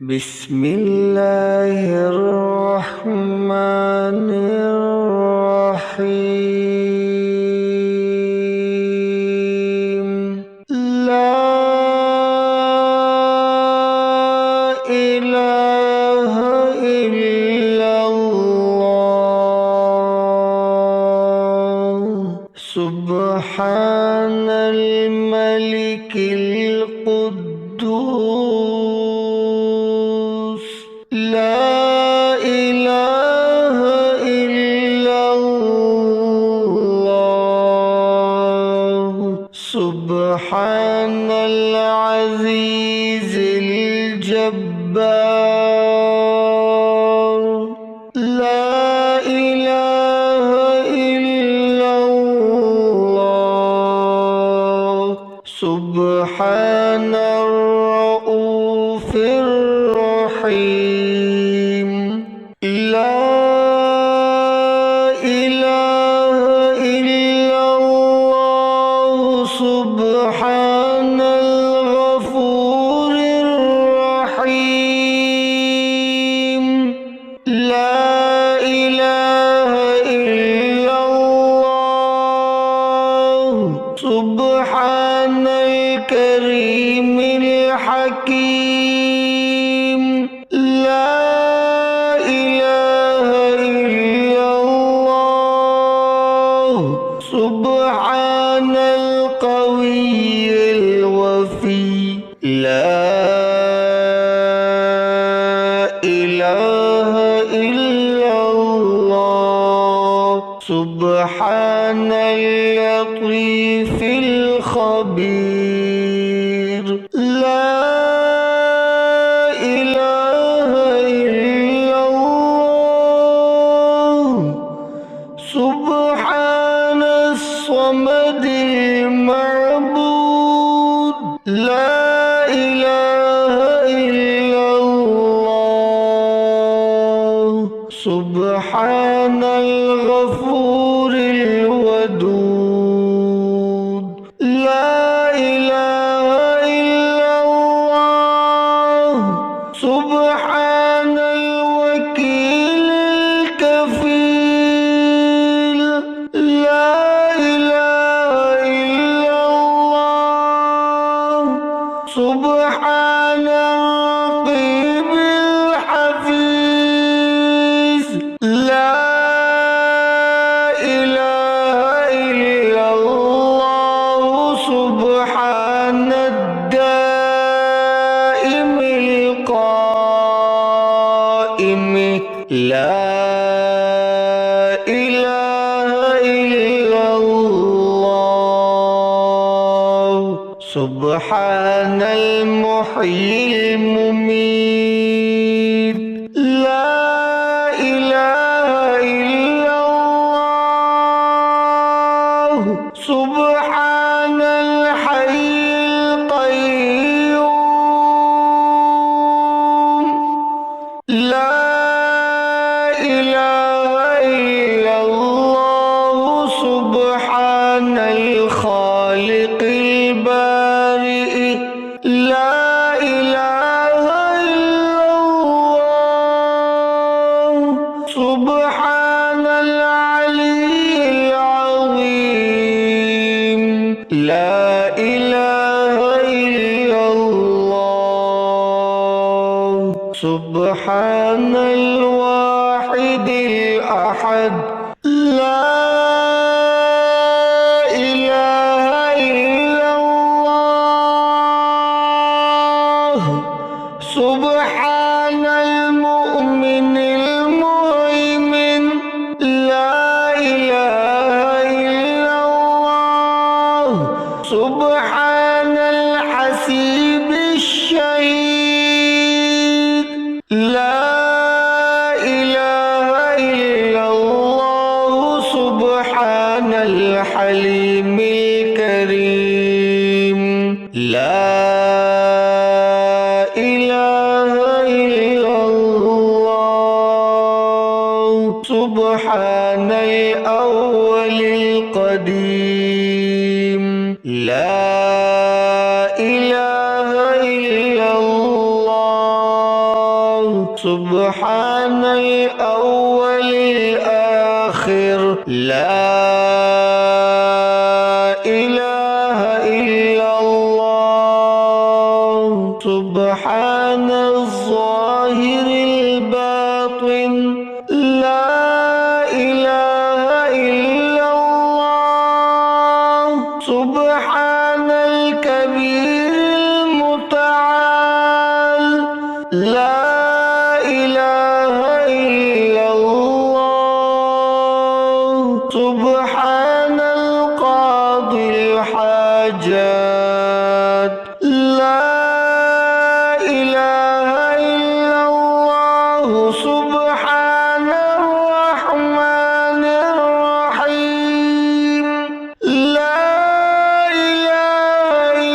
بسم الله الرحمن الرحيم. لا إله إلا الله. سبحان الملك القدوس. لا إله إلا الله. سبحان العزيز الجبار. لا إله إلا الله. سبحان الرؤوف الرحيم. لا إله إلا الله. سبحان الغفور الرحيم. لا إله إلا الله. سبحان الكريم الحكيم. لا إله إلا الله. سبحان القوي الوفي. لا إله إلا الله. سبحان اللطيف الخبير. لا إله إلا الله. سبحان الصمد المعبود. لا إله إلا الله. سبحان الغفور الودود. لا إله إلا الله. سبحان الوكيل الكفيل. لا إله إلا الله. سبحان الرقيب الحفيظ. لا إله إلا الله. سبحان الدائم القائم. لا إله إلا الله. سبحان المحيي المميت. لا إله إلا الله. سبحان الحي القيوم. لا إله إلا الله. سبحان الخالق البارئ. لا إله إلا الله. سبحان العلي العظيم. لا إله إلا الله. سبحان الواحد الأحد. لا إله إلا الله. سبحان المؤمن المهيمن. لا إله إلا الله. سبحان الحسيب الشهيد. لا إله إلا الله. سبحان الحليم الكريم. لا إله إلا الله. سبحان الأول القديم. لا إله إلا الله. سبحان الأول الآخر لا إله إلا الله سبحان الظاهر الباطن لا إله إلا الله سبحان الكبير المتعال لا إله إلا الله سبحان القاضي الحاجات لا إله إلا الله سبحان الرحمن الرحيم لا إله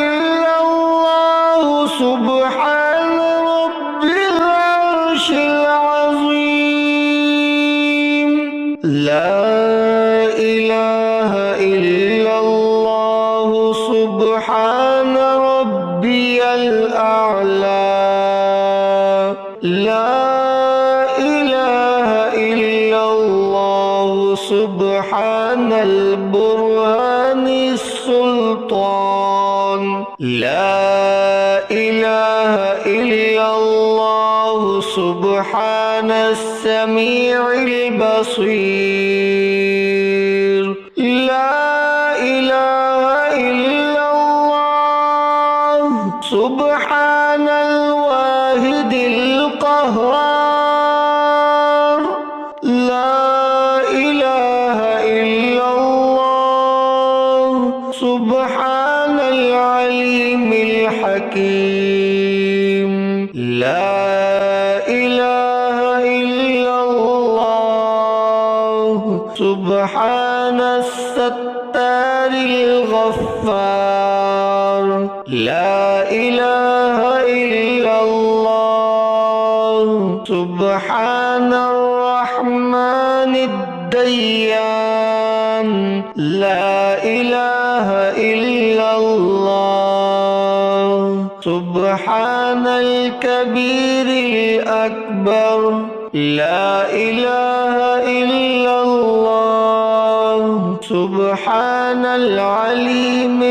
إلا الله سبحان رب العرش العظيم لا إله إلا الله سبحان ربي الأعلى لا إله إلا الله سبحان البرهان السلطان لا إله إلا الله سبحان السميع البصير لا إله إلا الله سبحان الواحد القهار لا إله إلا الله سبحان العليم الحكيم لا إله إلا الله سبحان الستار الغفار لا إله إلا الله سبحان الرحمن الديان لا إله إلا الله سبحان الكبير الأكبر لا إله إلا الله سبحان العليم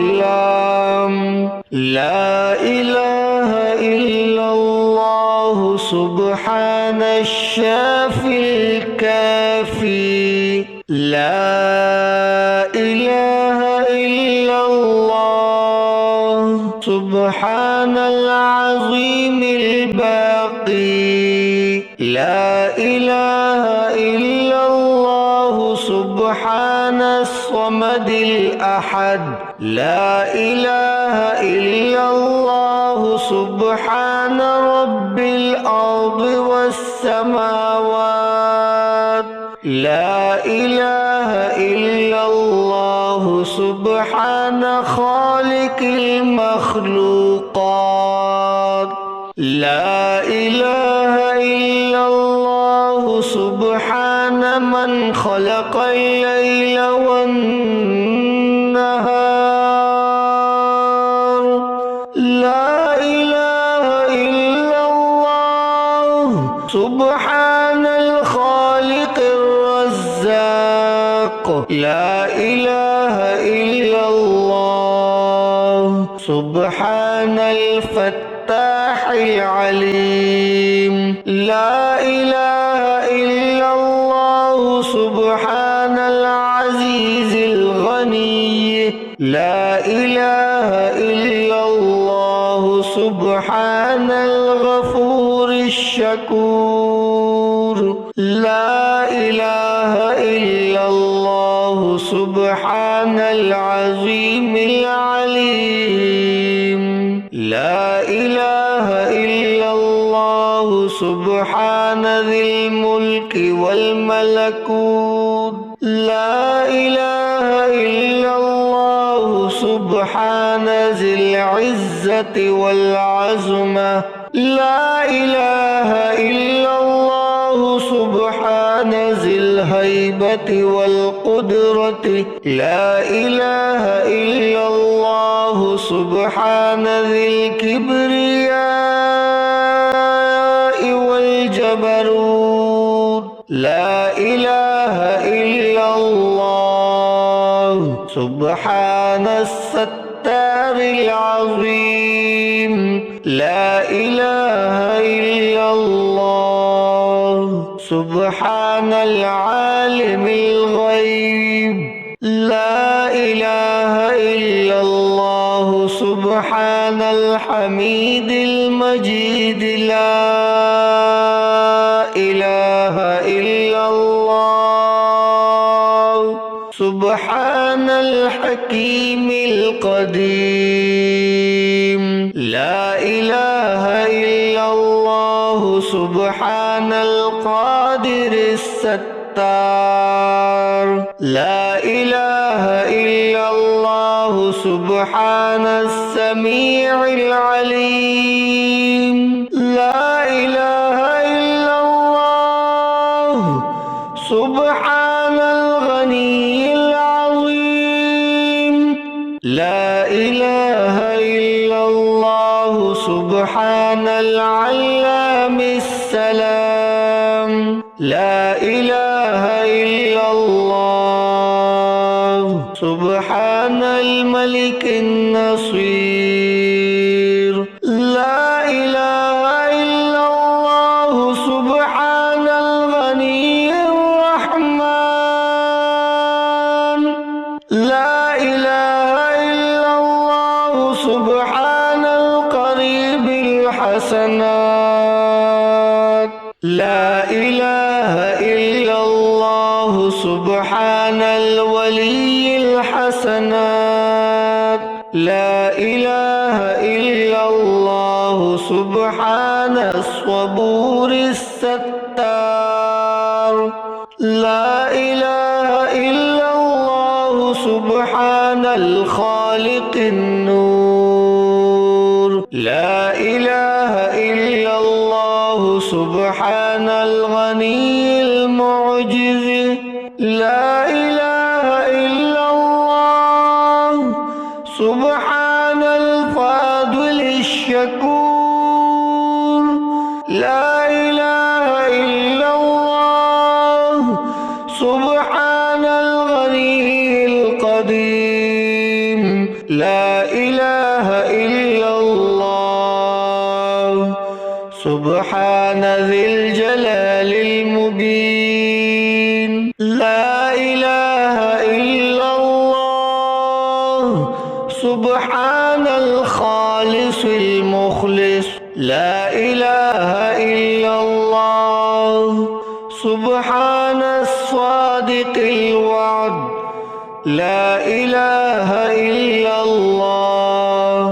العلام لا إله إلا الله سبحان الشافي الكافي لا إله إلا الله سبحان العظيم الباقي لا إله إلا الله سبحان الصمد الأحد لا إله إلا الله سبحان رب الأرض والسماوات لا إله إلا الله سبحان خالق المخلوقات لا إله إلا الله سبحان من خلق الليل والنهار لا إله إلا الله سبحان الخالق الرزاق لا إله إلا الله سبحان الفتاح العليم لا إله إلا الله سبحان العزيز الغني لا إله إلا الله سبحان الغفور الشكور لا إله إلا الله سبحان العظيم العليم لا إله إلا الله سبحان ذي الملك والملكوت لا إله إلا الله سبحان ذي العزة والعظمة لا إله إلا الله سبحان ذي الهيبة والقدرة لا إله إلا الله سبحان ذي الكبرياء سبحان الستار العظيم. لا إله إلا الله. سبحان العالم الغيب. لا إله إلا الله. سبحان الحميد المجيد. لا إله إلا الله. سبحان الحكيم القديم. لا إله إلا الله. سبحان القادر الستار. لا إله إلا الله. سبحان السميع العليم. لا إله إلا الله. سبحان الغني العظيم. لا إله إلا الله. سبحان العلام السلام. لا إله إلا الله. سبحان الملك النصير. لا إله إلا الله. سبحان الغني الرحمن. لا إله إلا الله. سبحان القريب الحسنات. لا إله إلا الله. سبحان الولي الحسنات. لا إله إلا الله. سبحان الصبور الستار. لا إله إلا الله. سبحان الخالق النور. لا إله إلا الله. سبحان الغني المعجز. لا إله إلا الله. سبحان الفاضل الشكور. لا إله إلا الله. سبحان الغني القديم. لا إله إلا الله. سبحان ذي الجلال المبين. لا إله إلا الله. سبحان الخالص المخلص. لا إله إلا الله. سبحان الصادق الوعد. لا إله إلا الله.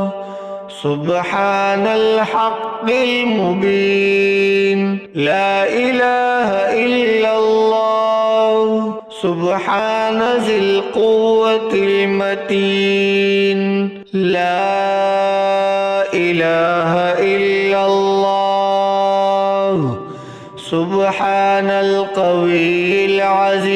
سبحان الحق المبين. لا إله إلا الله. سبحان ذي القوة المتين. لا إله إلا الله. سبحان القوي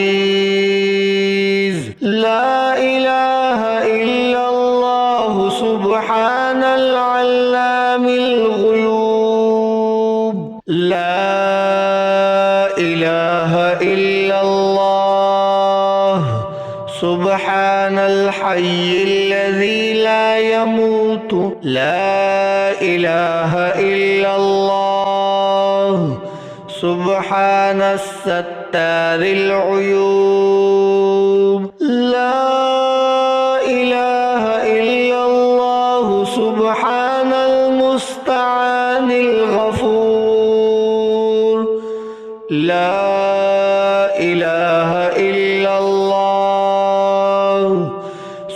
العزيز. لا إله إلا الله. سبحان العلام الغيوب. لا إله إلا الله. سبحان الحي الذي لا يموت. لا إله إلا الله. سبحان الستار العيوب. لا إله إلا الله. سبحان المستعان الغفور. لا إله إلا الله.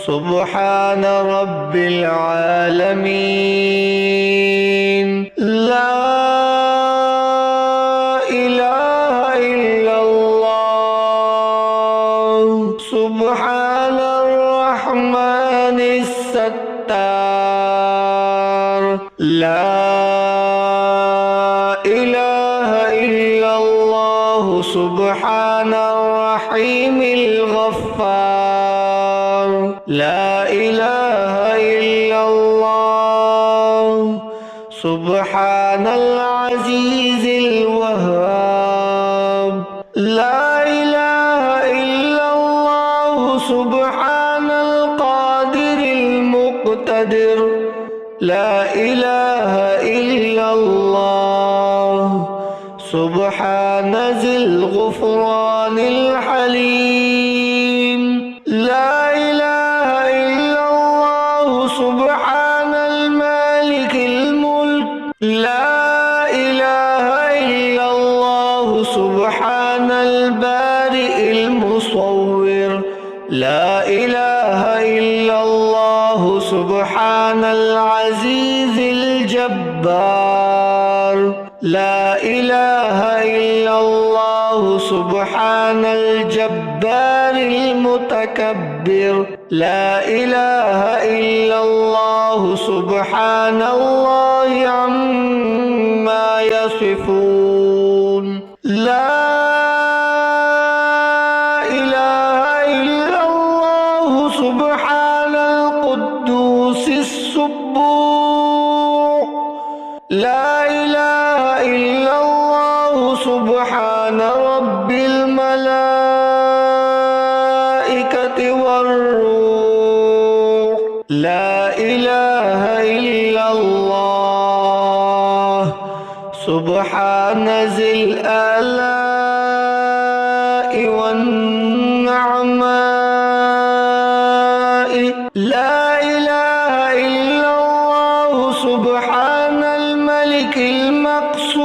سبحان رب العالمين. لا إله إلا الله. سبحان الرحمن الستار. لا إله إلا الله. سبحان الرحيم الغفار. لا إله إلا الله. سبحان العزيز الوهاب. لا إله إلا الله. سبحان القادر المقتدر لا إله إلا الله سبحان ذي الغفران الحليم لا إله إلا الله سبحان المالك الملك لا إله إلا الله سبحان البارئ المصور لا إله إلا الله سبحان العزيز الجبار لا إله إلا الله سبحان الجبار المتكبر لا إله إلا الله سبحان الله عما يصفون لا إله إلا الله سبحان القدوس السبوح لا إله إلا الله سبحان رب الملائكة والروح لا إله إلا الله سبحان ذي الآلاء والنعماء لا إله إلا الله سبحان الملك المقصود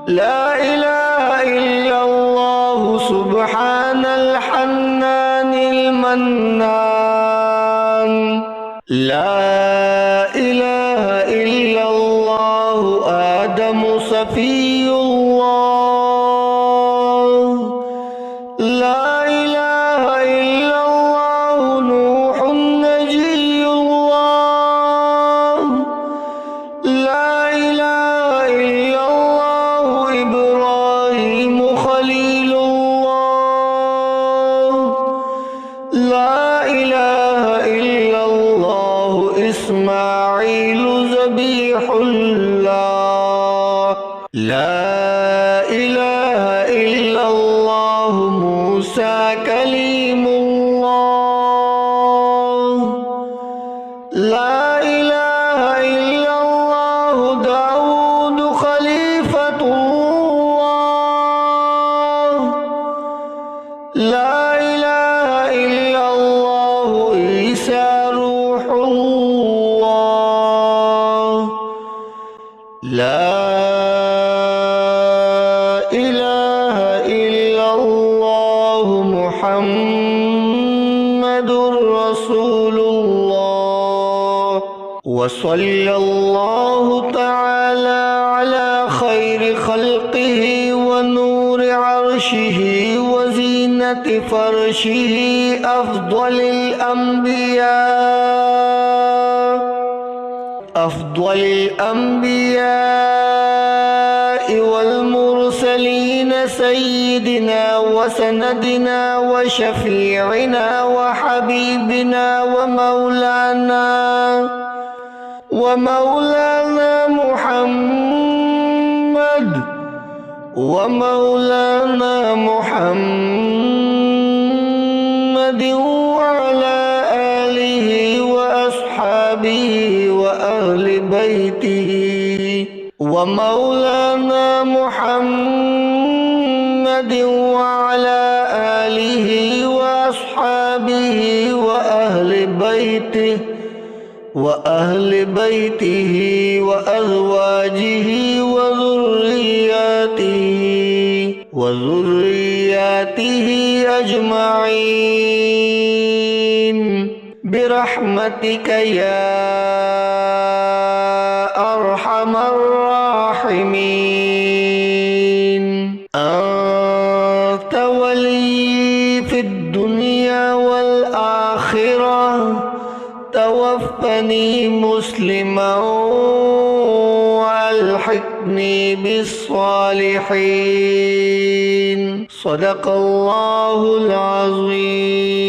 لا إله إلا الله سبحان الحنان المنان لا إله إلا الله آدم صفي الله لا إله إلا الله نوح نجي الله لا إله إلا الله إبراهيم خليل الله لا إله إلا الله إسماعيل ذبيح الله لا إله إلا الله موسى كليم الله لا إله إلا الله داود خليفة الله لا إله إلا الله عيسى روح الله لا إله إلا الله محمد رسول الله وصلى الله تعالى على خير خلقه ونور عرشه وزينة فرشه أفضل الأنبياء والمرسلين سيدنا وسندنا وشفيعنا وحبيبنا ومولانا محمد وعلى آله وأصحابه وأهل بيته ومولانا محمد وعلى آله وأصحابه وأهل بيته وأزواجه وذرياته أجمعين برحمتك يا أرحم الراحمين أنت ولي في الدنيا والآخرة توفني مسلما والحقني بالصالحين صدق الله العظيم.